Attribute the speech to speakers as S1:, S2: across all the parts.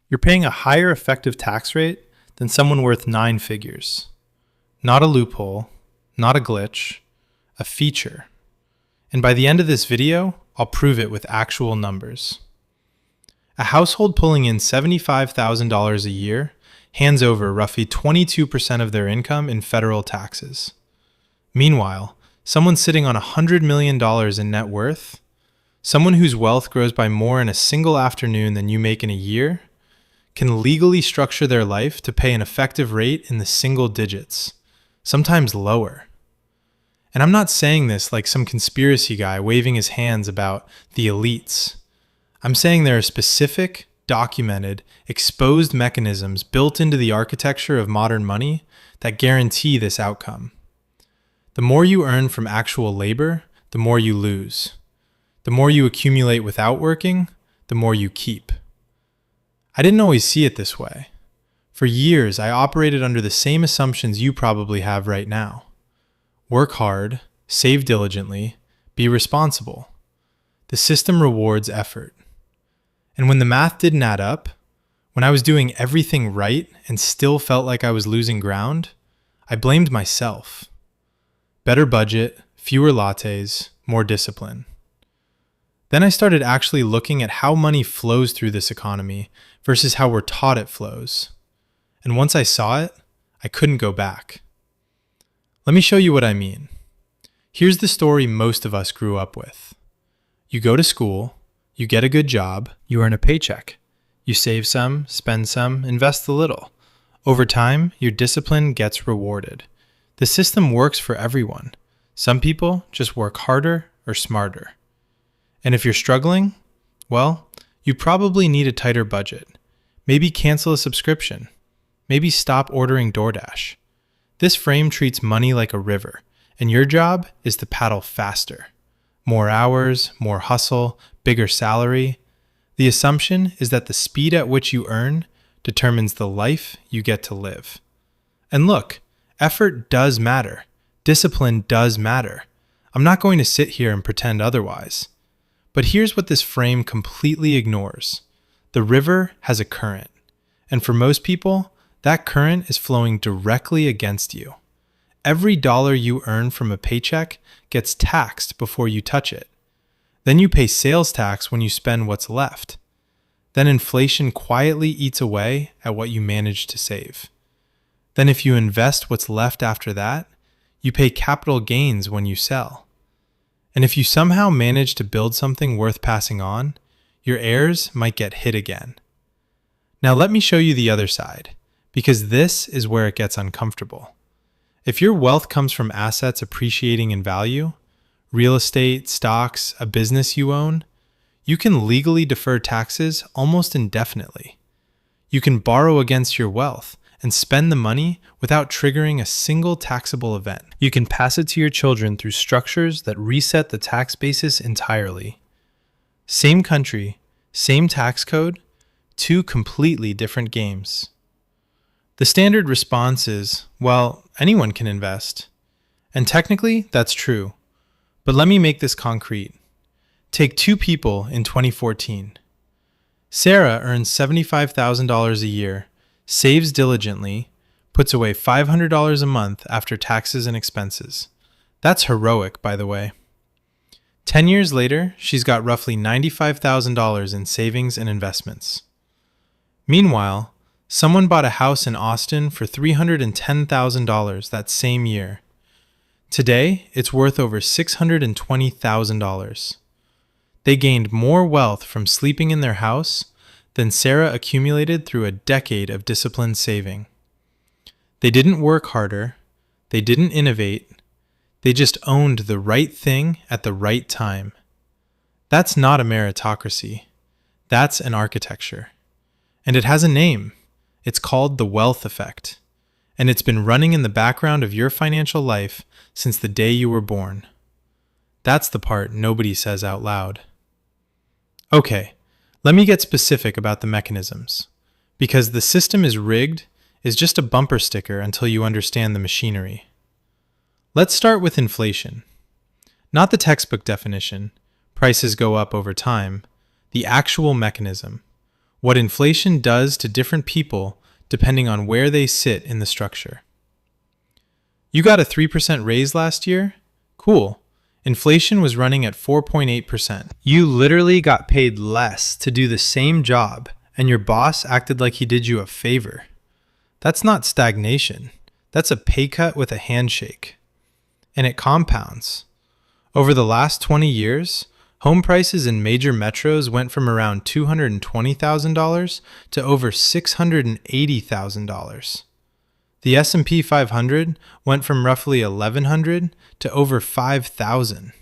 S1: You're paying a higher effective tax rate than someone worth 9 figures. Not a loophole, not a glitch, a feature. And by the end of this video, I'll prove it with actual numbers. A household pulling in $75,000 a year hands over roughly 22% of their income in federal taxes. Meanwhile, someone sitting on $100 million in net worth, someone whose wealth grows by more in a single afternoon than you make in a year, can legally structure their life to pay an effective rate in the single digits, sometimes lower. And I'm not saying this like some conspiracy guy waving his hands about the elites. I'm saying there are specific, documented, exposed mechanisms built into the architecture of modern money that guarantee this outcome. The more you earn from actual labor, the more you lose. The more you accumulate without working, the more you keep. I didn't always see it this way. For years, I operated under the same assumptions you probably have right now. Work hard, save diligently, be responsible. The system rewards effort. And when the math didn't add up, when I was doing everything right and still felt like I was losing ground, I blamed myself. Better budget, fewer lattes, more discipline. Then I started actually looking at how money flows through this economy versus how we're taught it flows. And once I saw it, I couldn't go back. Let me show you what I mean. Here's the story most of us grew up with. You go to school, you get a good job, you earn a paycheck. You save some, spend some, invest a little. Over time, your discipline gets rewarded. The system works for everyone. Some people just work harder or smarter. And if you're struggling, well, you probably need a tighter budget. Maybe cancel a subscription. Maybe stop ordering DoorDash. This frame treats money like a river, and your job is to paddle faster. More hours, more hustle, bigger salary. The assumption is that the speed at which you earn determines the life you get to live. And look, effort does matter. Discipline does matter. I'm not going to sit here and pretend otherwise. But here's what this frame completely ignores. The river has a current, and for most people, that current is flowing directly against you. Every dollar you earn from a paycheck gets taxed before you touch it. Then you pay sales tax when you spend what's left. Then inflation quietly eats away at what you manage to save. Then if you invest what's left after that, you pay capital gains when you sell. And if you somehow manage to build something worth passing on, your heirs might get hit again. Now let me show you the other side, because this is where it gets uncomfortable. If your wealth comes from assets appreciating in value, real estate, stocks, a business you own, you can legally defer taxes almost indefinitely. You can borrow against your wealth and spend the money without triggering a single taxable event. You can pass it to your children through structures that reset the tax basis entirely. Same country, same tax code, two completely different games. The standard response is, well, anyone can invest. And technically, that's true. But let me make this concrete. Take two people in 2014. Sarah earns $75,000 a year, saves diligently, puts away $500 a month after taxes and expenses. That's heroic, by the way. 10 years later, she's got roughly $95,000 in savings and investments. Meanwhile, someone bought a house in Austin for $310,000 that same year. Today, it's worth over $620,000. They gained more wealth from sleeping in their house than Sarah accumulated through a decade of disciplined saving. They didn't work harder. They didn't innovate. They just owned the right thing at the right time. That's not a meritocracy. That's an architecture. And it has a name. It's called the wealth effect. And it's been running in the background of your financial life since the day you were born. That's the part nobody says out loud. Okay, let me get specific about the mechanisms. Because the system is rigged is just a bumper sticker until you understand the machinery. Let's start with inflation. Not the textbook definition, prices go up over time, the actual mechanism. what inflation does to different people depending on where they sit in the structure. You got a 3% raise last year? Cool. Inflation was running at 4.8%. You literally got paid less to do the same job, and your boss acted like he did you a favor. That's not stagnation. That's a pay cut with a handshake. And it compounds. Over the last 20 years, home prices in major metros went from around $220,000 to over $680,000. The S&P 500 went from roughly 1,100 to over 5,000.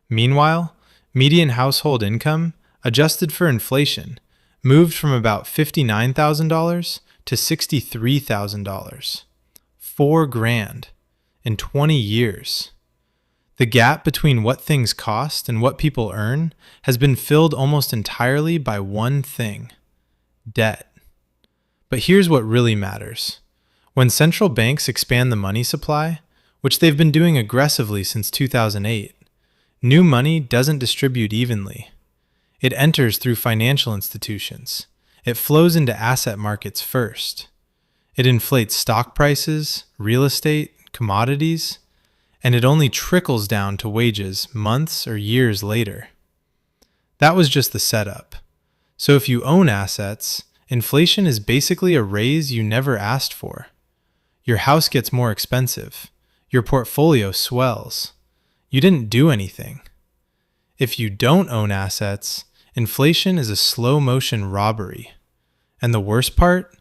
S1: Meanwhile, median household income, adjusted for inflation, moved from about $59,000 to $63,000. $4,000 in 20 years. The gap between what things cost and what people earn has been filled almost entirely by one thing: debt. But here's what really matters. When central banks expand the money supply, which they've been doing aggressively since 2008, new money doesn't distribute evenly. It enters through financial institutions. It flows into asset markets first. It inflates stock prices, real estate, commodities, and it only trickles down to wages months or years later. That was just the setup. So if you own assets, inflation is basically a raise you never asked for. Your house gets more expensive. Your portfolio swells. You didn't do anything. If you don't own assets, inflation is a slow-motion robbery. And the worst part?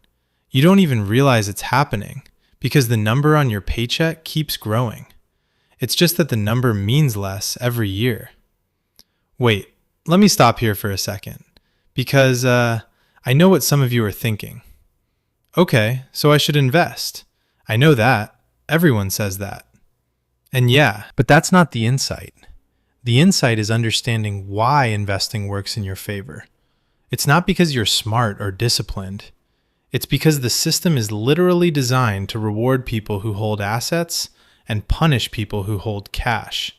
S1: You don't even realize it's happening because the number on your paycheck keeps growing. It's just that the number means less every year. Wait, let me stop here for a second, because I know what some of you are thinking. Okay, so I should invest. I know that. Everyone says that. And yeah, but that's not the insight. The insight is understanding why investing works in your favor. It's not because you're smart or disciplined. It's because the system is literally designed to reward people who hold assets and punish people who hold cash.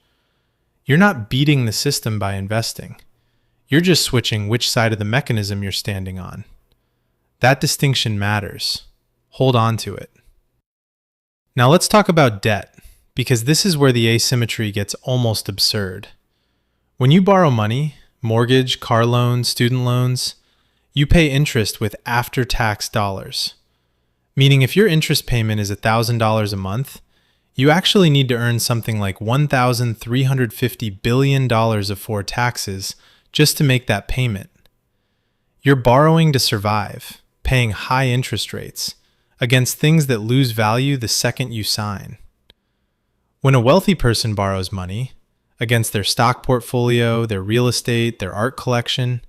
S1: You're not beating the system by investing. You're just switching which side of the mechanism you're standing on. That distinction matters. Hold on to it. Now let's talk about debt, because this is where the asymmetry gets almost absurd. When you borrow money, mortgage, car loans, student loans, you pay interest with after-tax dollars. Meaning if your interest payment is $1,000 a month, you actually need to earn something like $1,350 billion before taxes just to make that payment. You're borrowing to survive, paying high interest rates against things that lose value the second you sign. When a wealthy person borrows money against their stock portfolio, their real estate, their art collection,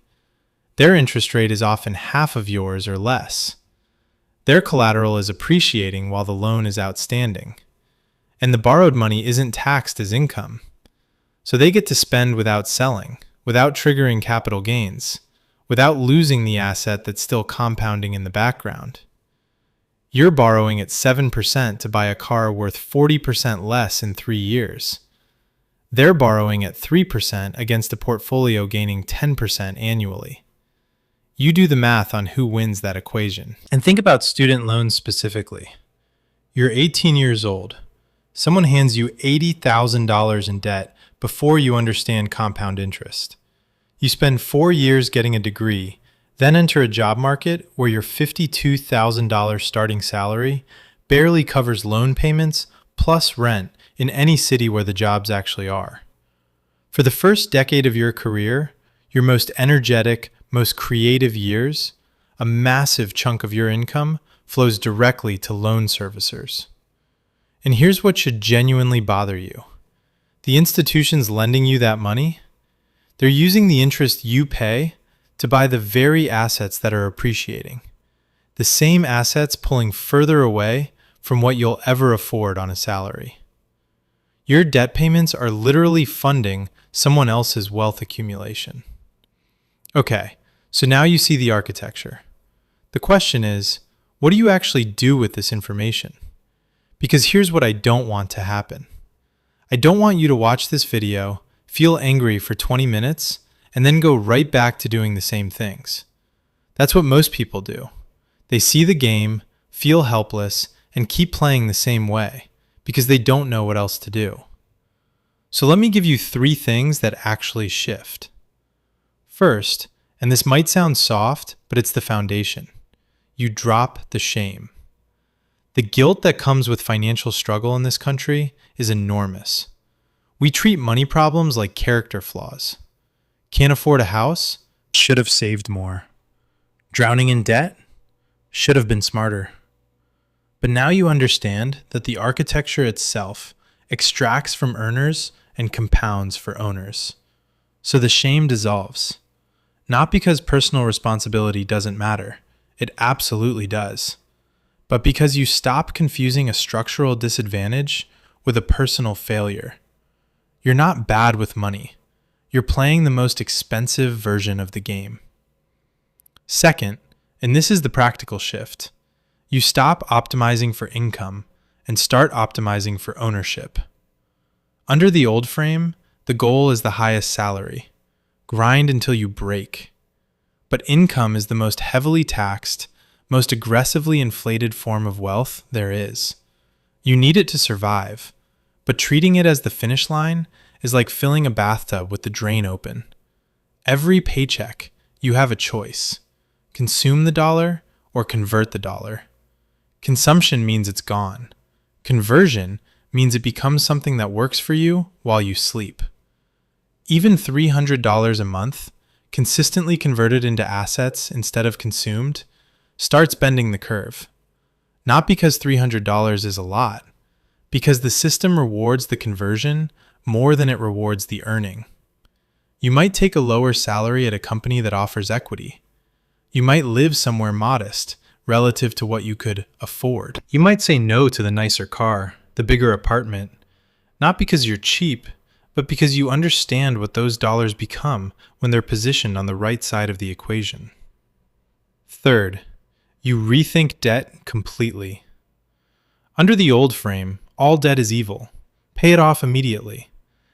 S1: their interest rate is often half of yours or less. Their collateral is appreciating while the loan is outstanding. And the borrowed money isn't taxed as income. So they get to spend without selling, without triggering capital gains, without losing the asset that's still compounding in the background. You're borrowing at 7% to buy a car worth 40% less in 3 years. They're borrowing at 3% against a portfolio gaining 10% annually. You do the math on who wins that equation. And think about student loans specifically. You're 18 years old. Someone hands you $80,000 in debt before you understand compound interest. You spend 4 years getting a degree, then enter a job market where your $52,000 starting salary barely covers loan payments plus rent in any city where the jobs actually are. For the first decade of your career, your most energetic, most creative years, a massive chunk of your income flows directly to loan servicers. And here's what should genuinely bother you. The institutions lending you that money, they're using the interest you pay to buy the very assets that are appreciating. The same assets pulling further away from what you'll ever afford on a salary. Your debt payments are literally funding someone else's wealth accumulation. Okay, so now you see the architecture. The question is, what do you actually do with this information? Because here's what I don't want to happen. I don't want you to watch this video, feel angry for 20 minutes, and then go right back to doing the same things. That's what most people do. They see the game, feel helpless, and keep playing the same way because they don't know what else to do. So let me give you 3 things that actually shift. First, and this might sound soft, but it's the foundation. You drop the shame. The guilt that comes with financial struggle in this country is enormous. We treat money problems like character flaws. Can't afford a house? Should have saved more. Drowning in debt? Should have been smarter. But now you understand that the architecture itself extracts from earners and compounds for owners. So the shame dissolves. Not because personal responsibility doesn't matter. It absolutely does. But because you stop confusing a structural disadvantage with a personal failure. You're not bad with money. You're playing the most expensive version of the game. Second, and this is the practical shift, you stop optimizing for income and start optimizing for ownership. Under the old frame, the goal is the highest salary. Grind until you break. But income is the most heavily taxed, most aggressively inflated form of wealth there is. You need it to survive, but treating it as the finish line is like filling a bathtub with the drain open. Every paycheck, you have a choice. Consume the dollar or convert the dollar. Consumption means it's gone. Conversion means it becomes something that works for you while you sleep. Even $300 a month, consistently converted into assets instead of consumed, starts bending the curve. Not because $300 is a lot, because the system rewards the conversion more than it rewards the earning. You might take a lower salary at a company that offers equity. You might live somewhere modest relative to what you could afford. You might say no to the nicer car, the bigger apartment, not because you're cheap, but because you understand what those dollars become when they're positioned on the right side of the equation. Third, you rethink debt completely. Under the old frame, all debt is evil. Pay it off immediately.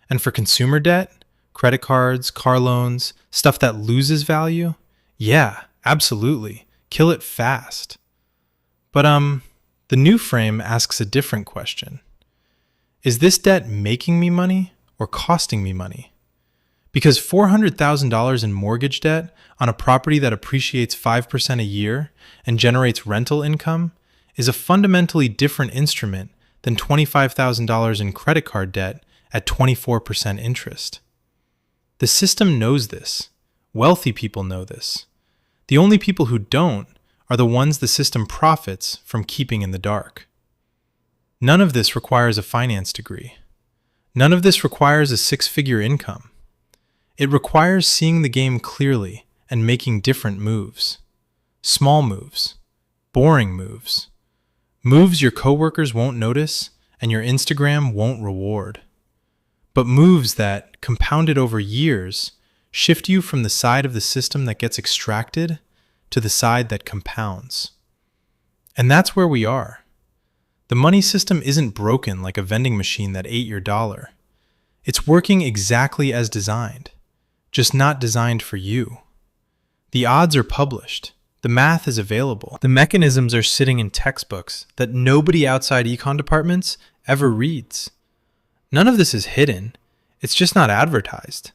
S1: And for consumer debt, credit cards, car loans, stuff that loses value, yeah, absolutely. Kill it fast. But the new frame asks a different question. Is this debt making me money or costing me money? Because $400,000 in mortgage debt on a property that appreciates 5% a year and generates rental income is a fundamentally different instrument than $25,000 in credit card debt at 24% interest. The system knows this. Wealthy people know this. The only people who don't are the ones the system profits from keeping in the dark. None of this requires a finance degree. None of this requires a 6-figure income. It requires seeing the game clearly and making different moves. Small moves. Boring moves. Moves your coworkers won't notice and your Instagram won't reward. But moves that, compounded over years, shift you from the side of the system that gets extracted to the side that compounds. And that's where we are. The money system isn't broken like a vending machine that ate your dollar. It's working exactly as designed, just not designed for you. The odds are published. The math is available. The mechanisms are sitting in textbooks that nobody outside econ departments ever reads. None of this is hidden. It's just not advertised.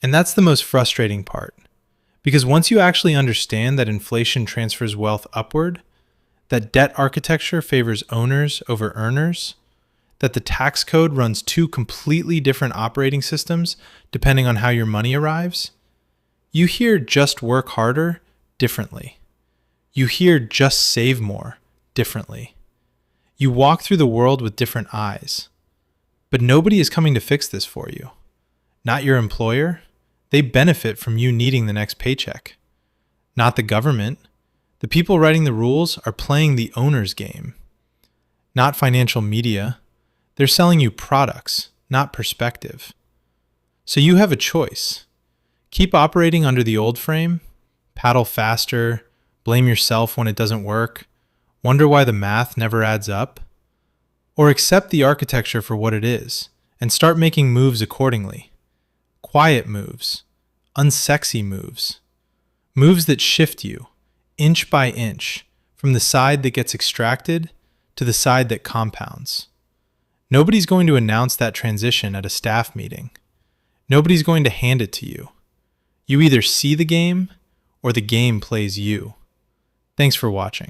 S1: And that's the most frustrating part. Because once you actually understand that inflation transfers wealth upward, that debt architecture favors owners over earners, that the tax code runs 2 completely different operating systems depending on how your money arrives, you hear just work harder differently. You hear just save more differently. You walk through the world with different eyes. But nobody is coming to fix this for you. Not your employer. They benefit from you needing the next paycheck. Not the government. The people writing the rules are playing the owner's game. Not financial media. They're selling you products, not perspective. So you have a choice. Keep operating under the old frame, paddle faster, blame yourself when it doesn't work, wonder why the math never adds up, or accept the architecture for what it is and start making moves accordingly. Quiet moves, unsexy moves, Moves that shift you, inch by inch, from the side that gets extracted to the side that compounds. Nobody's going to announce that transition at a staff meeting. Nobody's going to hand it to you. You either see the game or the game plays you. Thanks for watching.